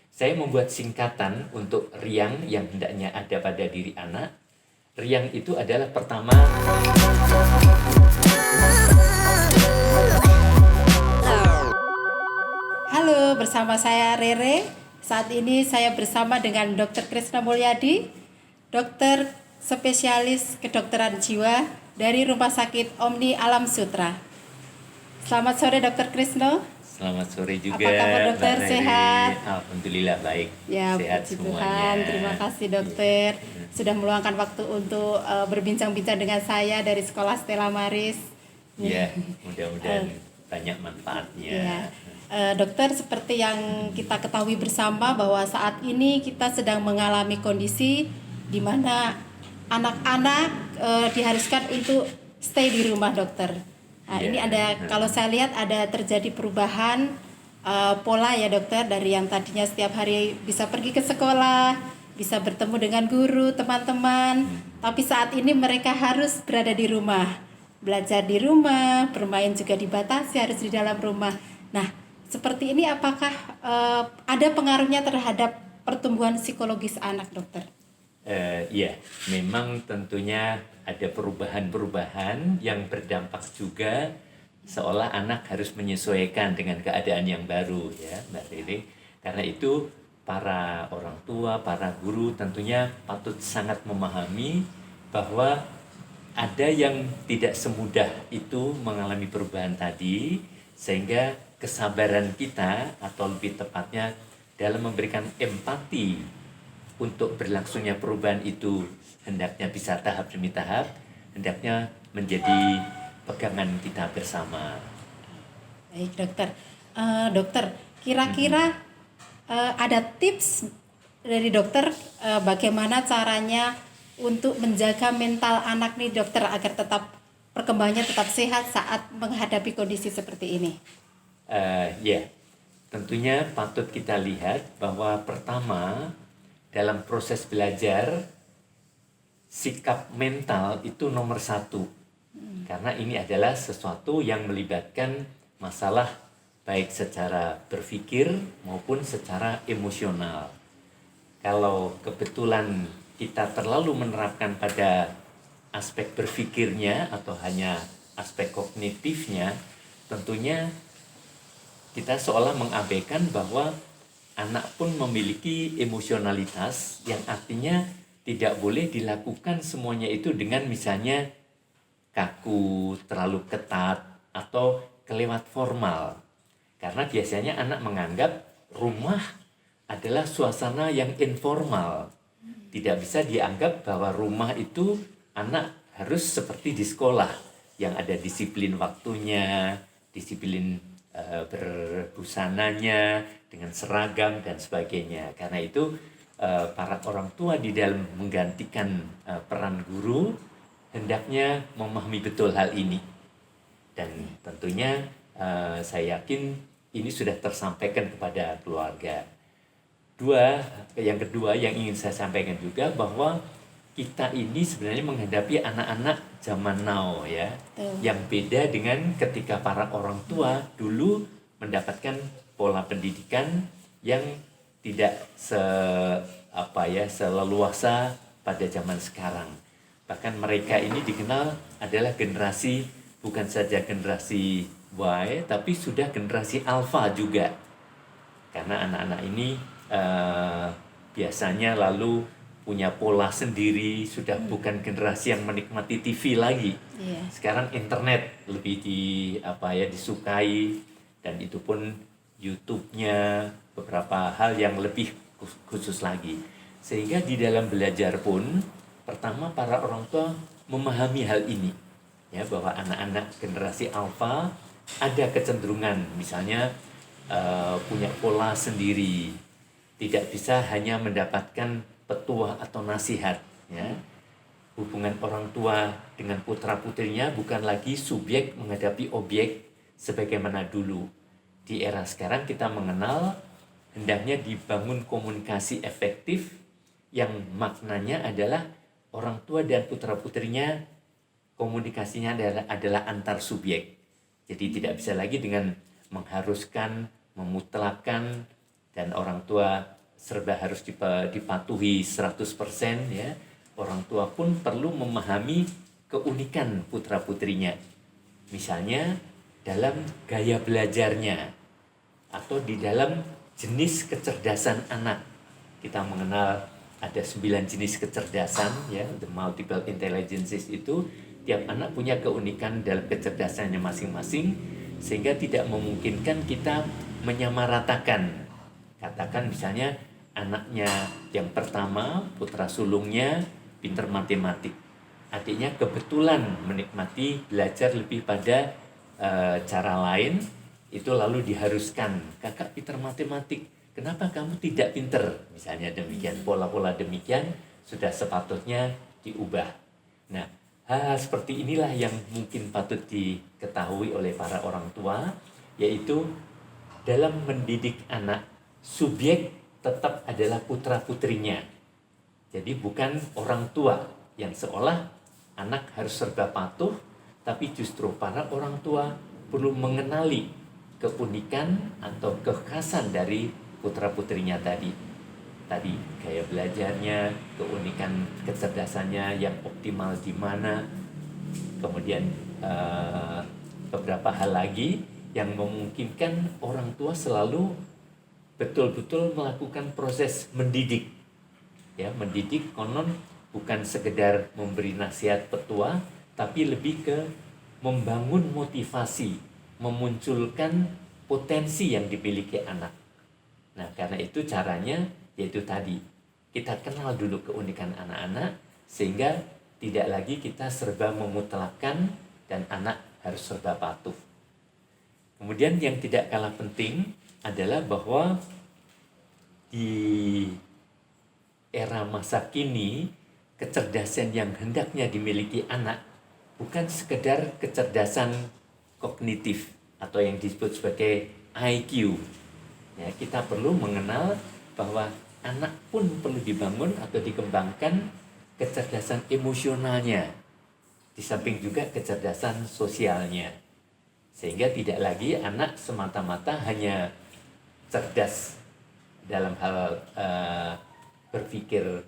Saya membuat singkatan untuk riang yang hendaknya ada pada diri anak. Riang itu adalah pertama, Halo, bersama saya Rere. Saat ini saya bersama dengan Dr. Krisna Mulyadi, dokter spesialis kedokteran jiwa dari Rumah Sakit Omni Alam Sutra. Selamat sore Dr. Krisna. selamat sore juga. Apa kabar dokter? Mbak Rere. Sehat? Alhamdulillah baik. Ya, Sehat puji semuanya. Tuhan. Terima kasih dokter sudah meluangkan waktu untuk berbincang-bincang dengan saya dari Sekolah Stella Maris. Ya, mudah-mudahan banyak manfaatnya. Ya. Dokter, seperti yang kita ketahui bersama bahwa saat ini kita sedang mengalami kondisi di mana anak-anak diharuskan untuk stay di rumah, dokter. Nah, ini ada, kalau saya lihat ada terjadi perubahan pola ya dokter, dari yang tadinya setiap hari bisa pergi ke sekolah, bisa bertemu dengan guru, teman-teman, tapi saat ini mereka harus berada di rumah, belajar di rumah, bermain juga dibatasi, harus di dalam rumah. Nah, seperti ini apakah ada pengaruhnya terhadap pertumbuhan psikologis anak, dokter? Ya, memang tentunya ada perubahan-perubahan yang berdampak juga seolah anak harus menyesuaikan dengan keadaan yang baru ya, Mbak Rere. Karena itu para orang tua, para guru tentunya patut sangat memahami bahwa ada yang tidak semudah itu mengalami perubahan tadi, sehingga kesabaran kita atau lebih tepatnya dalam memberikan empati untuk berlangsungnya perubahan itu hendaknya bisa tahap demi tahap, hendaknya menjadi pegangan kita bersama. Baik dokter. Dokter, kira-kira ada tips dari dokter bagaimana caranya untuk menjaga mental anak nih dokter agar tetap perkembangannya tetap sehat saat menghadapi kondisi seperti ini? Ya, tentunya patut kita lihat bahwa pertama dalam proses belajar sikap mental itu nomor satu, karena ini adalah sesuatu yang melibatkan masalah baik secara berpikir maupun secara emosional. Kalau kebetulan kita terlalu menerapkan pada aspek berpikirnya atau hanya aspek kognitifnya, tentunya kita seolah mengabaikan bahwa anak pun memiliki emosionalitas, yang artinya tidak boleh dilakukan semuanya itu dengan misalnya kaku, terlalu ketat, atau kelewat formal. Karena biasanya anak menganggap rumah adalah suasana yang informal. Tidak bisa dianggap bahwa rumah itu anak harus seperti di sekolah, yang ada disiplin waktunya, disiplin berbusananya dengan seragam dan sebagainya. Karena itu para orang tua di dalam menggantikan peran guru hendaknya memahami betul hal ini. Dan tentunya saya yakin ini sudah tersampaikan kepada keluarga. Yang kedua yang ingin saya sampaikan juga bahwa kita ini sebenarnya menghadapi anak-anak zaman now ya, yang beda dengan ketika para orang tua dulu mendapatkan pola pendidikan yang tidak seleluasa pada zaman sekarang. Bahkan mereka ini dikenal adalah generasi, bukan saja generasi Y, tapi sudah generasi Alpha juga. Karena anak-anak ini biasanya lalu punya pola sendiri, sudah bukan generasi yang menikmati TV lagi. Sekarang internet lebih disukai, dan itu pun YouTube-nya, beberapa hal yang lebih khusus lagi. Sehingga di dalam belajar pun pertama para orang tua memahami hal ini ya, bahwa anak-anak generasi alfa ada kecenderungan misalnya punya pola sendiri, tidak bisa hanya mendapatkan petuah atau nasihat ya. Hubungan orang tua dengan putra-putrinya bukan lagi subjek menghadapi objek sebagaimana dulu. Di era sekarang kita mengenal hendaknya dibangun komunikasi efektif yang maknanya adalah orang tua dan putra-putrinya komunikasinya adalah antar subjek. Jadi tidak bisa lagi dengan mengharuskan, memutlakkan, dan orang tua serba harus dipatuhi 100% ya. Orang tua pun perlu memahami keunikan putra-putrinya. Misalnya dalam gaya belajarnya atau di dalam jenis kecerdasan anak. Kita mengenal ada 9 jenis kecerdasan ya, the multiple intelligences itu. Tiap anak punya keunikan dalam kecerdasannya masing-masing, sehingga tidak memungkinkan kita menyamaratakan. Katakan misalnya anaknya yang pertama, putra sulungnya pintar matematik, adiknya kebetulan menikmati belajar lebih pada cara lain, itu lalu diharuskan, kakak pintar matematik, kenapa kamu tidak pintar? Misalnya demikian, pola-pola demikian sudah sepatutnya diubah. Nah, hal seperti inilah yang mungkin patut diketahui oleh para orang tua, yaitu dalam mendidik anak, subjek tetap adalah putra-putrinya. Jadi bukan orang tua yang seolah anak harus serba patuh, tapi justru para orang tua perlu mengenali keunikan atau kekhasan dari putra-putrinya tadi gaya belajarnya, keunikan kecerdasannya yang optimal di mana, kemudian beberapa hal lagi yang memungkinkan orang tua selalu betul-betul melakukan proses mendidik. Ya, mendidik konon bukan sekedar memberi nasihat petua, tapi lebih ke membangun motivasi, memunculkan potensi yang dimiliki anak. Nah, karena itu caranya yaitu tadi, kita kenal dulu keunikan anak-anak, sehingga tidak lagi kita serba memutlakkan dan anak harus serba patuh. Kemudian yang tidak kalah penting adalah bahwa di era masa kini, kecerdasan yang hendaknya dimiliki anak bukan sekedar kecerdasan kognitif atau yang disebut sebagai IQ. Ya, kita perlu mengenal bahwa anak pun perlu dibangun atau dikembangkan kecerdasan emosionalnya, di samping juga kecerdasan sosialnya, sehingga tidak lagi anak semata-mata hanya cerdas dalam hal berpikir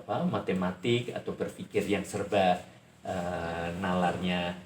matematik atau berpikir yang serba nalarnya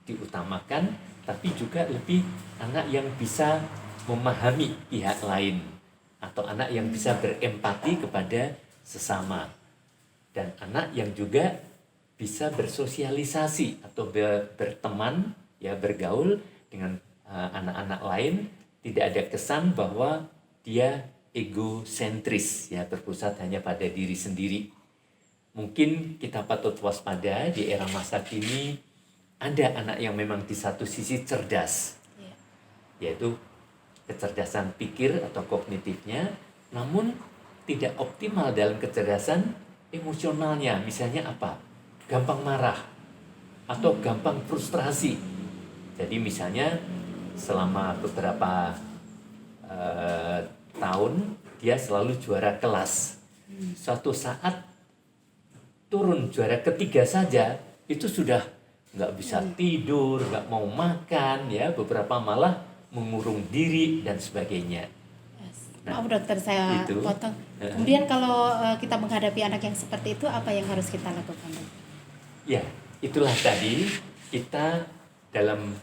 diutamakan, tapi juga lebih anak yang bisa memahami pihak lain, atau anak yang bisa berempati kepada sesama, dan anak yang juga bisa bersosialisasi atau berteman, ya, bergaul dengan anak-anak lain, tidak ada kesan bahwa dia egosentris, ya, berpusat hanya pada diri sendiri. Mungkin kita patut waspada di era masa kini ada anak yang memang di satu sisi cerdas, yaitu kecerdasan pikir atau kognitifnya, namun tidak optimal dalam kecerdasan emosionalnya. Misalnya apa? Gampang marah atau gampang frustrasi. Jadi misalnya selama beberapa tahun dia selalu juara kelas, suatu saat turun juara ketiga saja itu sudah nggak bisa tidur, nggak mau makan, ya, beberapa malah mengurung diri dan sebagainya. Maaf dokter, saya potong. Kemudian kalau kita menghadapi anak yang seperti itu, apa yang harus kita lakukan? Ya, itulah tadi kita dalam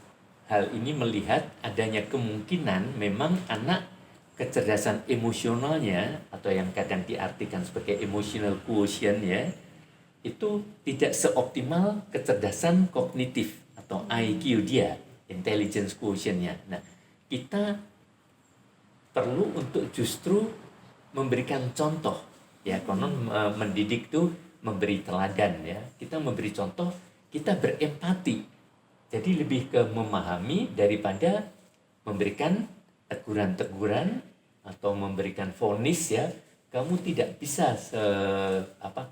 hal ini melihat adanya kemungkinan memang anak kecerdasan emosionalnya atau yang kadang diartikan sebagai emotional quotient, ya, itu tidak seoptimal kecerdasan kognitif atau IQ dia, intelligence quotient-nya. Nah, kita perlu untuk justru memberikan contoh, ya, konon mendidik itu memberi teladan, ya. Kita memberi contoh, kita berempati. Jadi lebih ke memahami daripada memberikan teguran-teguran atau memberikan vonis, ya. Kamu tidak bisa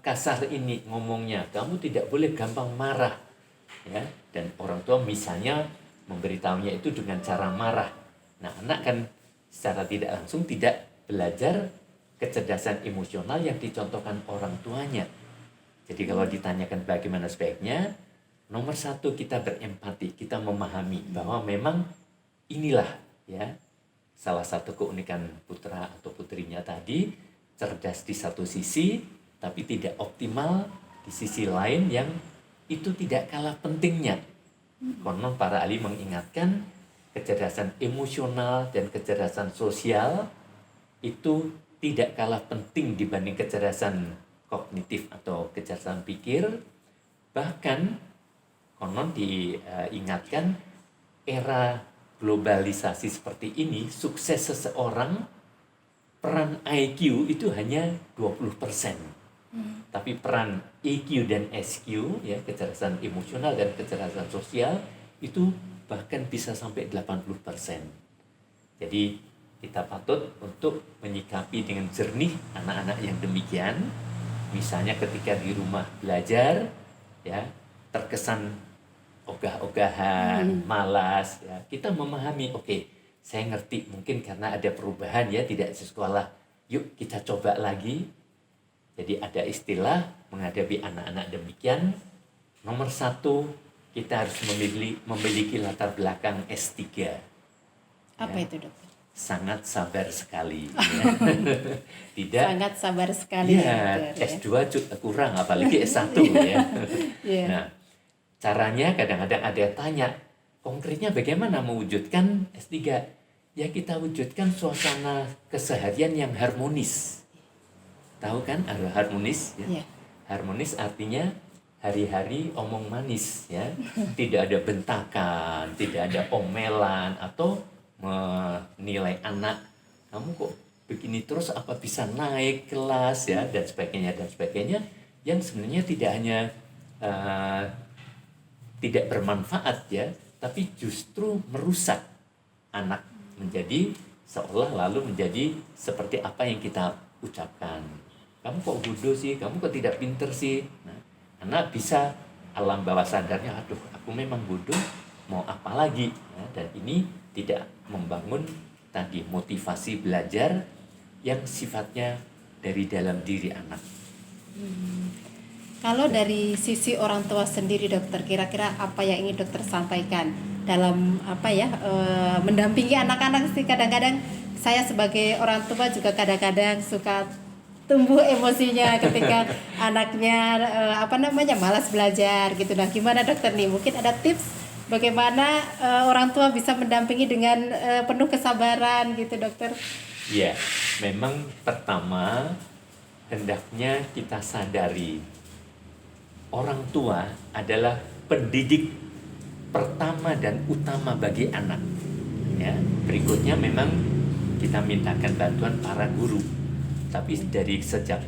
kasar ini ngomongnya, kamu tidak boleh gampang marah, ya. Dan orang tua misalnya memberitahunya itu dengan cara marah. Nah, anak kan secara tidak langsung tidak belajar kecerdasan emosional yang dicontohkan orang tuanya. Jadi kalau ditanyakan bagaimana sebaiknya, nomor satu kita berempati, kita memahami bahwa memang inilah, ya, salah satu keunikan putra atau putrinya tadi, cerdas di satu sisi, tapi tidak optimal di sisi lain yang itu tidak kalah pentingnya. Konon para ahli mengingatkan kecerdasan emosional dan kecerdasan sosial itu tidak kalah penting dibanding kecerdasan kognitif atau kecerdasan pikir. Bahkan konon diingatkan era globalisasi seperti ini, sukses seseorang, peran IQ itu hanya 20%. Tapi peran EQ dan SQ, ya, kecerdasan emosional dan kecerdasan sosial, itu bahkan bisa sampai 80%. Jadi kita patut untuk menyikapi dengan jernih anak-anak yang demikian. Misalnya ketika di rumah belajar, ya, terkesan ogah-ogahan, malas, ya, kita memahami, oke, saya ngerti mungkin karena ada perubahan, ya, tidak di sekolah, yuk kita coba lagi. Jadi ada istilah menghadapi anak-anak demikian, nomor 1, kita harus memiliki latar belakang S3. Apa ya. itu, dokter? Sangat sabar sekali. Ya. Tidak. Sangat sabar sekali. Ya, dokter, S2 kurang, apalagi S1 ya. Yeah. Nah, caranya kadang-kadang ada yang tanya, konkretnya bagaimana mewujudkan S3? Ya kita wujudkan suasana keseharian yang harmonis. Tahu kan harmonis? Ya? Yeah. Harmonis artinya hari-hari omong manis, ya. Tidak ada bentakan, tidak ada omelan atau menilai anak, kamu kok begini terus, apa bisa naik kelas, ya, dan sebagainya, yang sebenarnya tidak hanya tidak bermanfaat, ya, tapi justru merusak anak menjadi seolah lalu menjadi seperti apa yang kita ucapkan. Kamu kok bodoh sih, kamu kok tidak pinter sih. Nah, anak bisa alam bawah sadarnya, aduh aku memang bodoh, mau apa lagi, ya, dan ini tidak membangun tadi motivasi belajar yang sifatnya dari dalam diri anak. Kalau dari sisi orang tua sendiri, dokter, kira-kira apa yang ingin dokter sampaikan dalam mendampingi anak-anak sih? Kadang-kadang saya sebagai orang tua juga kadang-kadang suka tumbuh emosinya ketika anaknya malas belajar gitu. Nah, gimana dokter nih? Mungkin ada tips bagaimana orang tua bisa mendampingi dengan penuh kesabaran gitu, dokter? Ya, memang pertama hendaknya kita sadari orang tua adalah pendidik pertama dan utama bagi anak. Ya, berikutnya memang kita mintakan bantuan para guru. Tapi dari sejak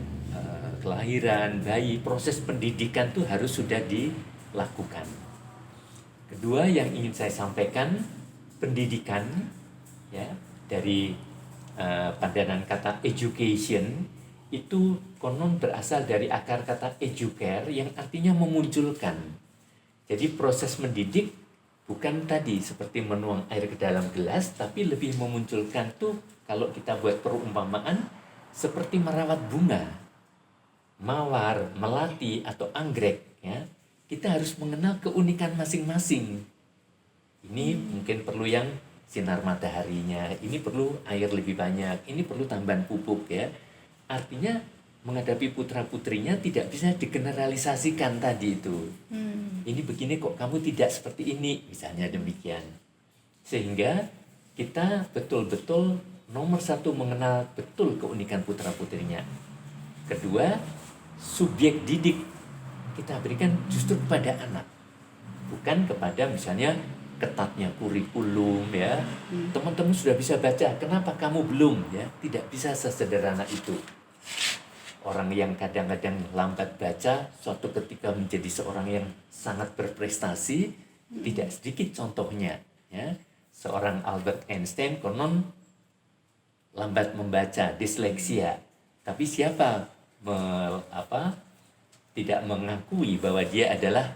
kelahiran bayi, proses pendidikan itu harus sudah dilakukan. Kedua yang ingin saya sampaikan, pendidikan, ya, dari padanan kata education itu konon berasal dari akar kata educare yang artinya memunculkan. Jadi proses mendidik bukan tadi seperti menuang air ke dalam gelas, tapi lebih memunculkan tuh, kalau kita buat perumpamaan seperti merawat bunga, mawar, melati atau anggrek, ya. Kita harus mengenal keunikan masing-masing. Ini mungkin perlu yang sinar mataharinya, ini perlu air lebih banyak, ini perlu tambahan pupuk, ya. Artinya menghadapi putra-putrinya tidak bisa digeneralisasikan tadi itu. Ini begini kok, kamu tidak seperti ini, misalnya demikian. Sehingga kita betul-betul nomor 1 mengenal betul keunikan putra-putrinya. Kedua, subjek didik kita berikan justru kepada anak, bukan kepada misalnya ketatnya kurikulum, ya. Teman-teman sudah bisa baca, kenapa kamu belum, ya? Tidak bisa sesederhana itu. Orang yang kadang-kadang lambat baca suatu ketika menjadi seorang yang sangat berprestasi, tidak sedikit contohnya, ya. Seorang Albert Einstein konon lambat membaca, disleksia. Tapi siapa tidak mengakui bahwa dia adalah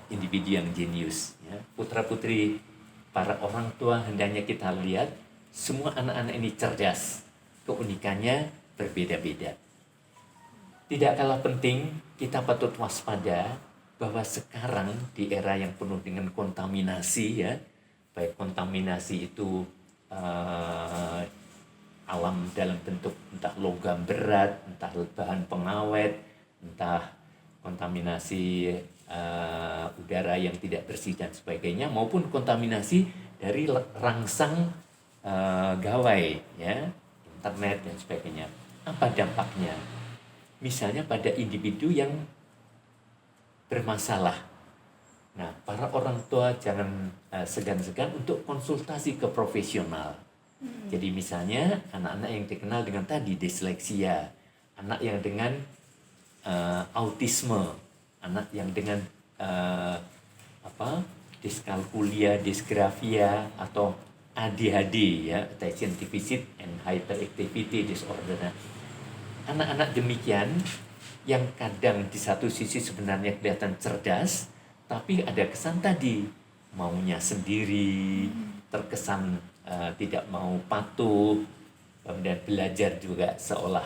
individu yang jenius, ya. Putra-putri para orang tua hendaknya kita lihat semua anak-anak ini cerdas, keunikannya berbeda-beda. Tidak kalah penting kita patut waspada bahwa sekarang di era yang penuh dengan kontaminasi, ya, baik kontaminasi itu alam dalam bentuk entah logam berat, entah bahan pengawet, entah kontaminasi udara yang tidak bersih dan sebagainya, maupun kontaminasi dari rangsang gawai, ya, internet dan sebagainya. Apa dampaknya? Misalnya pada individu yang bermasalah. Nah, para orang tua jangan segan-segan untuk konsultasi ke profesional. Jadi misalnya anak-anak yang dikenal dengan tadi disleksia, anak yang dengan autisme, anak yang dengan diskalkulia, disgrafia atau ADHD, ya, attention deficit and hyperactivity disorder. Nah, anak-anak demikian yang kadang di satu sisi sebenarnya kelihatan cerdas, tapi ada kesan tadi maunya sendiri, terkesan tidak mau patuh, kemudian belajar juga seolah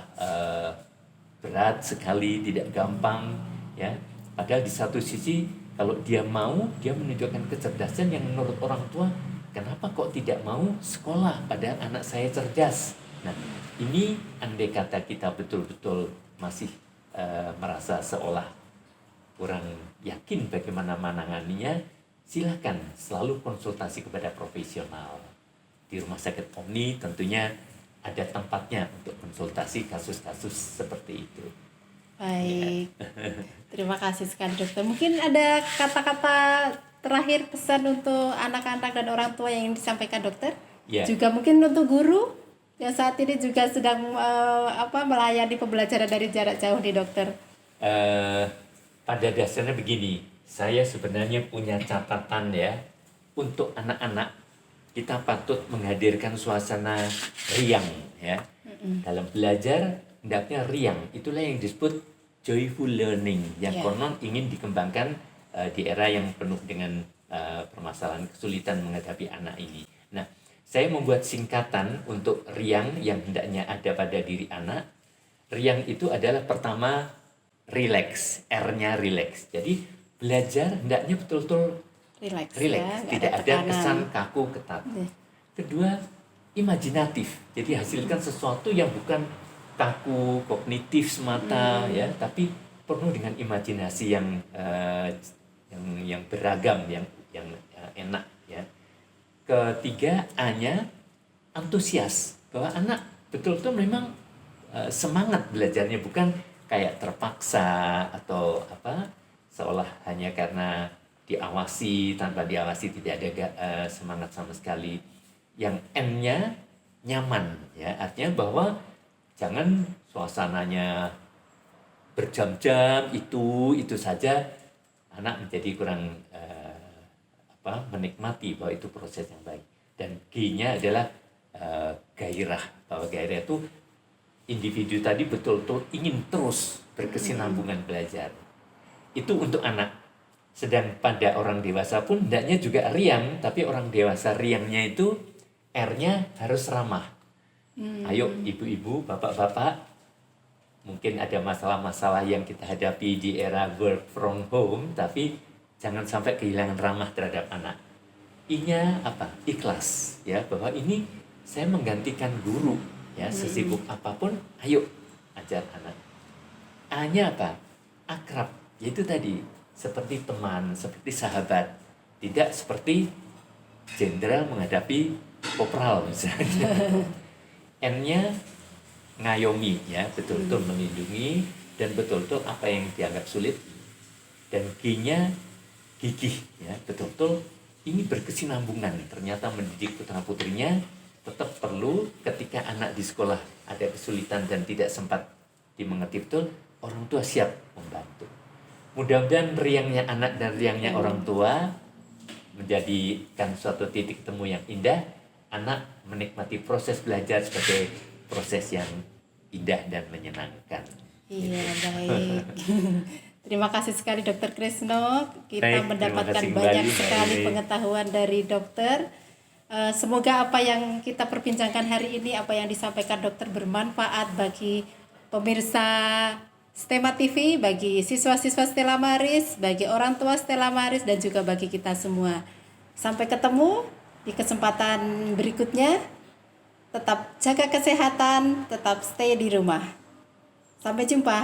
berat sekali, tidak gampang, ya. Padahal di satu sisi kalau dia mau, dia menunjukkan kecerdasan yang menurut orang tua, kenapa kok tidak mau sekolah padahal anak saya cerdas. Nah, ini andai kata kita betul-betul masih merasa seolah kurang yakin bagaimana menanganinya, silakan selalu konsultasi kepada profesional. Di Rumah Sakit Omni tentunya ada tempatnya untuk konsultasi kasus-kasus seperti itu. Baik, terima kasih sekali dokter. Mungkin ada kata-kata terakhir pesan untuk anak-anak dan orang tua yang ingin disampaikan dokter? Ya. Juga mungkin untuk guru yang saat ini juga sedang melayani pembelajaran dari jarak jauh di dokter. Pada dasarnya begini, saya sebenarnya punya catatan, ya, untuk anak-anak kita patut menghadirkan suasana riang, ya. Dalam belajar hendaknya riang. Itulah yang disebut joyful learning, yang konon ingin dikembangkan di era yang penuh dengan permasalahan kesulitan menghadapi anak ini. Nah, saya membuat singkatan untuk riang yang hendaknya ada pada diri anak. Riang itu adalah pertama relax, R-nya relax. Jadi belajar hendaknya betul-betul relax, ya, tidak ada kesan kaku ketat. Kedua, imajinatif. Jadi hasilkan sesuatu yang bukan kaku, kognitif semata, ya, tapi penuh dengan imajinasi yang beragam, yang enak, ya. Ketiga, A-nya antusias, bahwa anak betul-betul memang semangat belajarnya, bukan kayak terpaksa atau seolah hanya karena diawasi, tanpa diawasi tidak ada semangat sama sekali. Yang N-nya nyaman, ya, artinya bahwa jangan suasananya berjam-jam itu saja, anak menjadi kurang menikmati bahwa itu proses yang baik. Dan G-nya adalah gairah, bahwa gairah itu individu tadi betul-betul ingin terus berkesinambungan belajar. Itu untuk anak. Sedang pada orang dewasa pun hendaknya juga riang, tapi orang dewasa riangnya itu R-nya harus ramah. Ayo ibu-ibu, bapak-bapak, mungkin ada masalah-masalah yang kita hadapi di era work from home, tapi jangan sampai kehilangan ramah terhadap anak. I-nya apa? Ikhlas, ya, bahwa ini saya menggantikan guru, ya, sesibuk apapun, ayo ajar anak. A-nya apa? Akrab, yaitu tadi seperti teman, seperti sahabat, tidak seperti jenderal menghadapi kopral misalnya. N-nya ngayomi, ya, betul-betul melindungi dan betul-betul apa yang dianggap sulit. Dan G-nya gigih, ya, betul-betul ini berkesinambungan. Ternyata mendidik putra putrinya tetap perlu. Ketika anak di sekolah ada kesulitan dan tidak sempat dimengerti betul, orang tua siap membantu. Mudah-mudahan riangnya anak dan riangnya orang tua menjadikan suatu titik temu yang indah. Anak menikmati proses belajar sebagai proses yang indah dan menyenangkan. Iya, baik. Terima kasih sekali Dr. Krisno. Kita Baik, mendapatkan terima kasih banyak kembali, sekali Mbak pengetahuan dari dokter. Semoga apa yang kita perbincangkan hari ini, apa yang disampaikan dokter bermanfaat bagi pemirsa Stema TV, bagi siswa-siswa Stella Maris, bagi orang tua Stella Maris, dan juga bagi kita semua. Sampai ketemu di kesempatan berikutnya. tetap jaga kesehatan, tetap stay di rumah. Sampai jumpa.